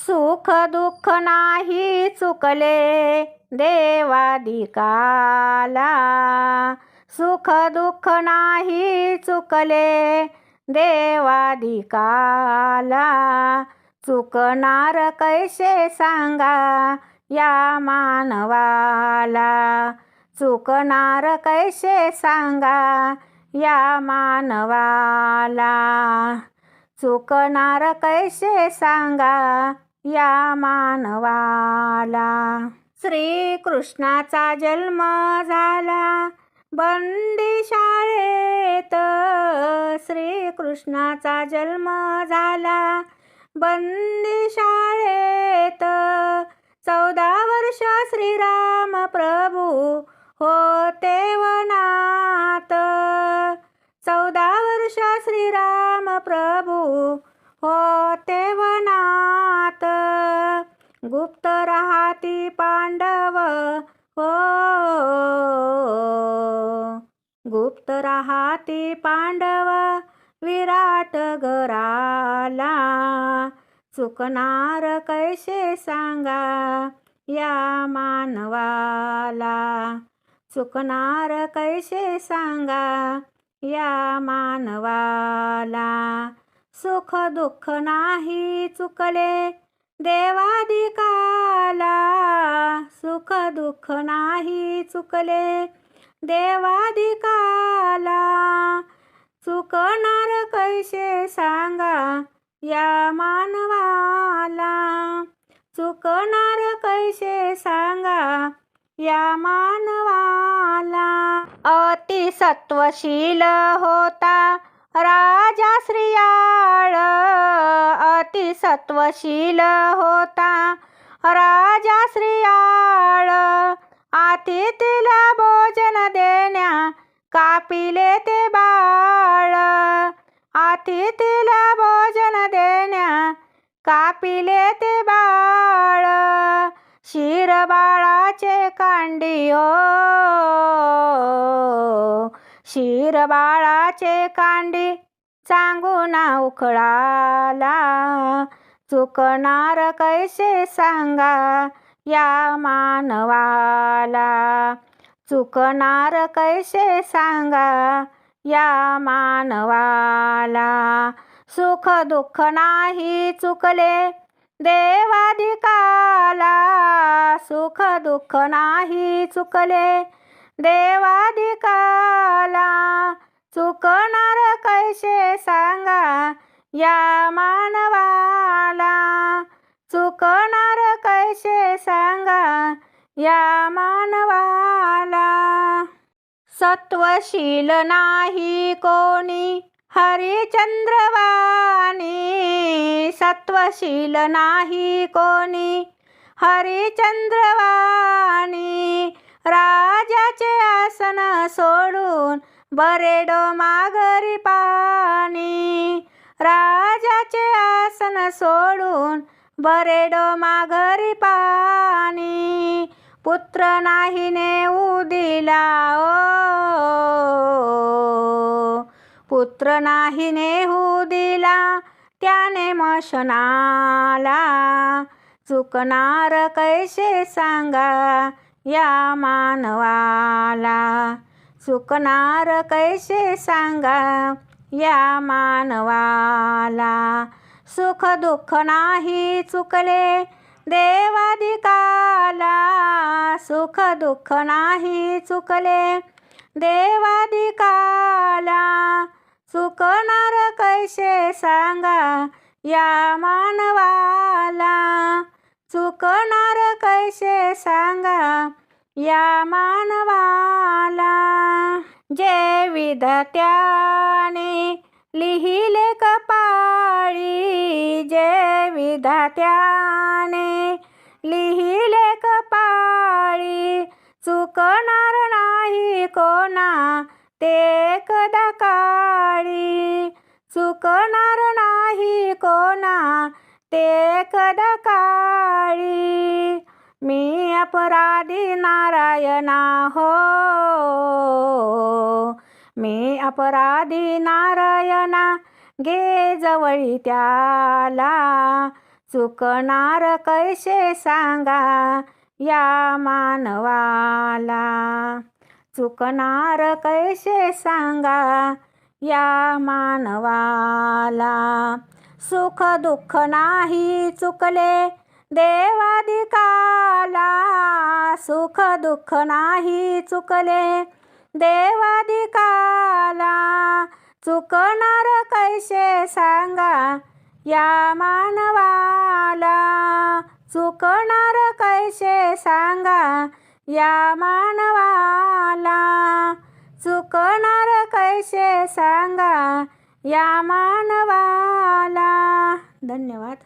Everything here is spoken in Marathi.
सुख दुःख नाही चुकले देवादिकाला, सुख दुःख नाही चुकले देवादिकाला, चुकणार कैसे सांगा या मानवाला, चुकणार कैसे सांगा या मानवाला, चुकणार कैसे सांगा या मानवाला. श्रीकृष्णाचा जन्म झाला बंदी शाळेत, श्रीकृष्णाचा जन्म झाला बंदी शाळेत, 14 वर्ष श्रीराम प्रभू होते वनात, 14 वर्ष श्रीराम प्रभू होते वनात, गुप्त राहती पांडव हो, गुप्त राहती पांडव विराट घराला, चुकणार कैसे सांगा या मानवाला, चुकणार कैसे सांगा या मानवाला. सुख दुःख नाही चुकले देवादिकाला, सुख दुःख नाही चुकले देवादिकाला, चुकणार कैसे सांगा या मानवाला, चुकणार कैसे सांगा या मानवाला. अति सत्वशील होता राजा श्रीयाळ, अति सत्वशील होता राजा श्रीयाळ, अतिथीला भोजन देण्या कापिले ते बाळ, अतिथीला भोजन देण्या कापिले ते बाळ, शिर बाळाचे कांडी हो, शिर बाळाचे कांडी चांगून उखळाला, चुकणार कैसे सांगा या मानवाला, चुकणार कैसे सांगा या मानवाला. सुख दुःख नाही चुकले देवादिकाला, सुख दुःख नाही चुकले देवादिकाला, चुकणार कैसे सांगा या मानवाला, चुकणार कैसे सांगा या मानवाला. सत्वशील नाही कोणी हरिचंद्रवाणी, सत्वशील नाही कोणी हरिचंद्रवाणी, राजाचे आसन सोडून बरेडो माघरी पाणी, राजाचे आसन सोडून बरेडो माघरी पाणी, पुत्र नाही नेऊ दिला ओ, पुत्र नाही नेऊ दिला त्याने मशनाला, चुकणार कैसे सांगा या मानवाला, चुकणार कैसे सांगा या मानवाला. सुख दुःख नाही चुकले देवादिकाला, सुख दुःख नाही चुकले देवादिकाला, चुकणार कैसे सांगा या मानवाला, चुकणार कैसे सांगा या मानवाला. जे विधात्याने लिहिले कपाळी, जे विधात्याने लिहिले कपाळी, चुकणार नाही कोणा ते कदा काळी, चुकणार नाही कोणा ते कदा काळी. मी अपराधी नारायणा हो, मी अपराधी नारायणा, घे जवळी त्याला, चुकणार कैसे सांगा या मानवाला. चुकणार कैसे सांगा या मानवाला. सुख दुःख नाही चुकले देवादिकाला. सुख दुःख नाही चुकले देवादिकाला. चुकणार कैसे सांगा या मानवाला. चुकणार कैसे सांगा या मानवाला. चुकणार कैसे सांगा या मानवाला. धन्यवाद.